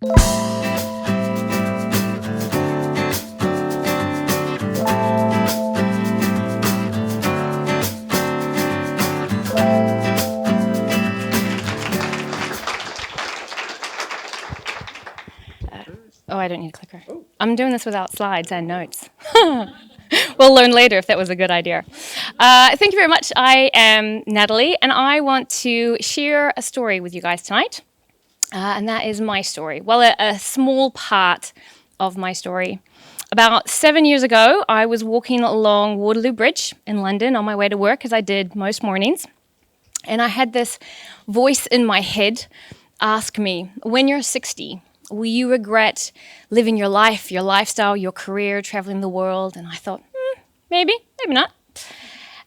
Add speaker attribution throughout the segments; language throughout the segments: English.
Speaker 1: Oh, I don't need a clicker. I'm doing this without slides and notes. We'll learn later if that was a good idea. Thank you very much. I am Natalie, and I want to share a story with you guys tonight. And that is my story. Well, a small part of my story. About 7 years ago, I was walking along Waterloo Bridge in London on my way to work, as I did most mornings. And I had this voice in my head ask me, when you're 60, will you regret living your life, your lifestyle, your career, traveling the world? And I thought, maybe not.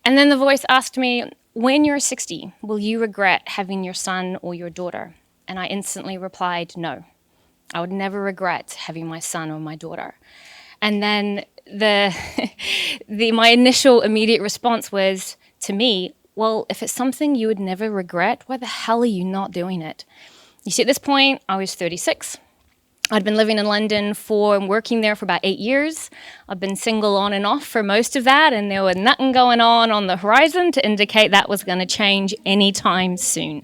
Speaker 1: And then the voice asked me, when you're 60, will you regret having your son or your daughter? And I instantly replied, no. I would never regret having my son or my daughter. And then my initial immediate response was, to me, well, if it's something you would never regret, why the hell are you not doing it? You see, at this point, I was 36. I'd been living in London and working there for about 8 years. I've been single on and off for most of that, and there was nothing going on the horizon to indicate that was going to change anytime soon.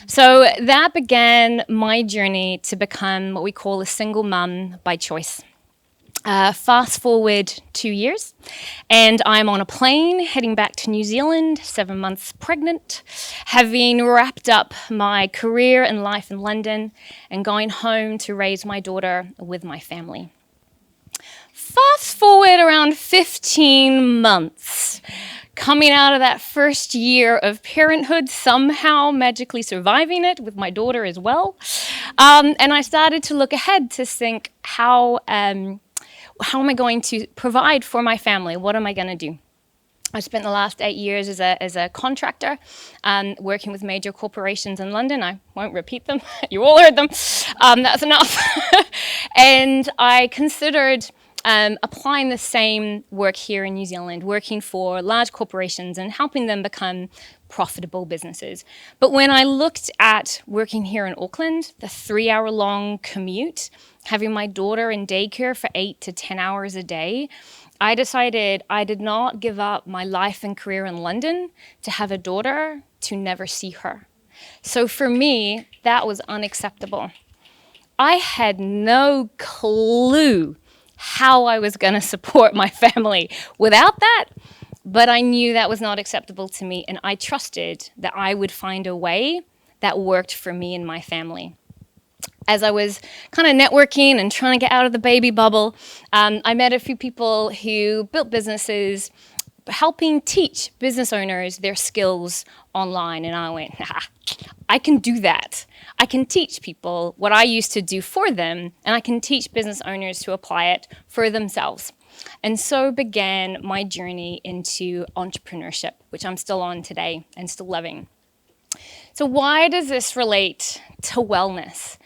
Speaker 1: So that began my journey to become what we call a single mum by choice. Fast forward 2 years, and I'm on a plane heading back to New Zealand, 7 months pregnant, having wrapped up my career and life in London and going home to raise my daughter with my family. Fast forward around 15 months, coming out of that first year of parenthood, somehow magically surviving it with my daughter as well. And I started to look ahead to think, how am I going to provide for my family? What am I going to do? I spent the last 8 years as a contractor, working with major corporations in London. I won't repeat them. You all heard them. That's enough. And I considered applying the same work here in New Zealand, working for large corporations and helping them become profitable businesses. But when I looked at working here in Auckland, the 3-hour-long commute, having my daughter in daycare for 8 to 10 hours a day, I decided I did not give up my life and career in London to have a daughter to never see her. So for me, that was unacceptable. I had no clue how I was going to support my family without that, but I knew that was not acceptable to me, and I trusted that I would find a way that worked for me and my family. As I was kind of networking and trying to get out of the baby bubble, I met a few people who built businesses helping teach business owners their skills online. And I went, I can do that. I can teach people what I used to do for them, and I can teach business owners to apply it for themselves. And so began my journey into entrepreneurship, which I'm still on today and still loving. So why does this relate to wellness?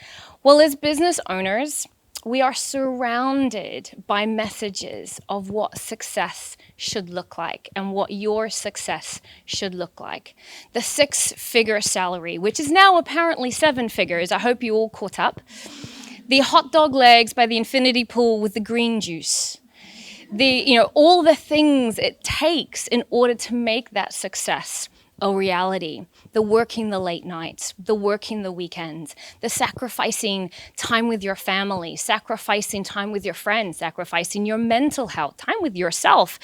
Speaker 1: Well, as business owners, we are surrounded by messages of what success should look like and what your success should look like. The 6-figure salary, which is now apparently 7 figures. I hope you all caught up. The hot dog legs by the infinity pool with the green juice. All the things it takes in order to make that success a reality. The working the late nights, the working the weekends, the sacrificing time with your family, sacrificing time with your friends, sacrificing your mental health, time with yourself,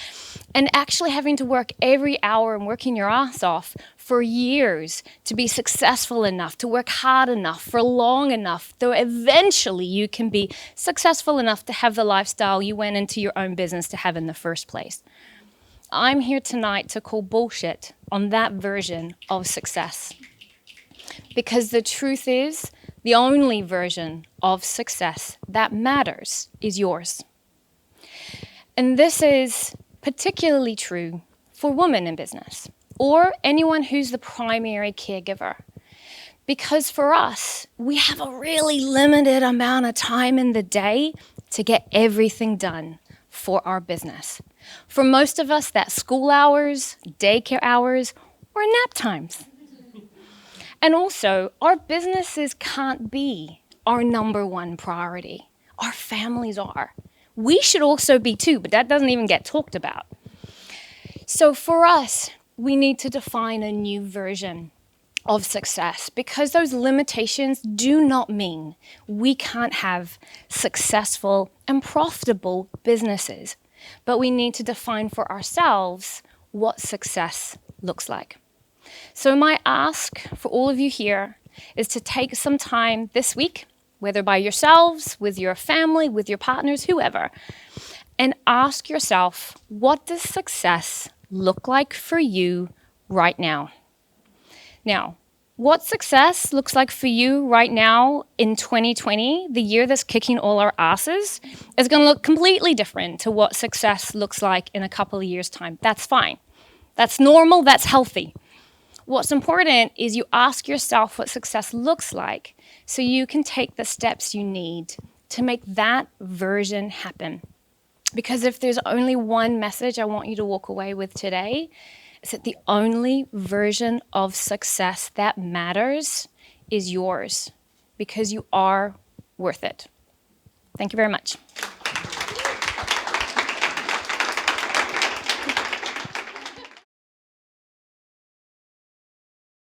Speaker 1: and actually having to work every hour and working your ass off for years to be successful enough, to work hard enough, for long enough, though eventually you can be successful enough to have the lifestyle you went into your own business to have in the first place. I'm here tonight to call bullshit on that version of success. Because the truth is, the only version of success that matters is yours. And this is particularly true for women in business, or anyone who's the primary caregiver. Because for us, we have a really limited amount of time in the day to get everything done for our business. For most of us, that's school hours, daycare hours, or nap times. And also, our businesses can't be our number one priority. Our families are. We should also be too, but that doesn't even get talked about. So for us, we need to define a new version of success, because those limitations do not mean we can't have successful and profitable businesses. But we need to define for ourselves what success looks like. So my ask for all of you here is to take some time this week, whether by yourselves, with your family, with your partners, whoever, and ask yourself, what does success look like for you right now? Now, what success looks like for you right now in 2020, the year that's kicking all our asses, is going to look completely different to what success looks like in a couple of years' time. That's fine. That's normal. That's healthy. What's important is you ask yourself what success looks like so you can take the steps you need to make that version happen. Because if there's only one message I want you to walk away with today, it's that the only version of success that matters is yours, because you are worth it. Thank you very much.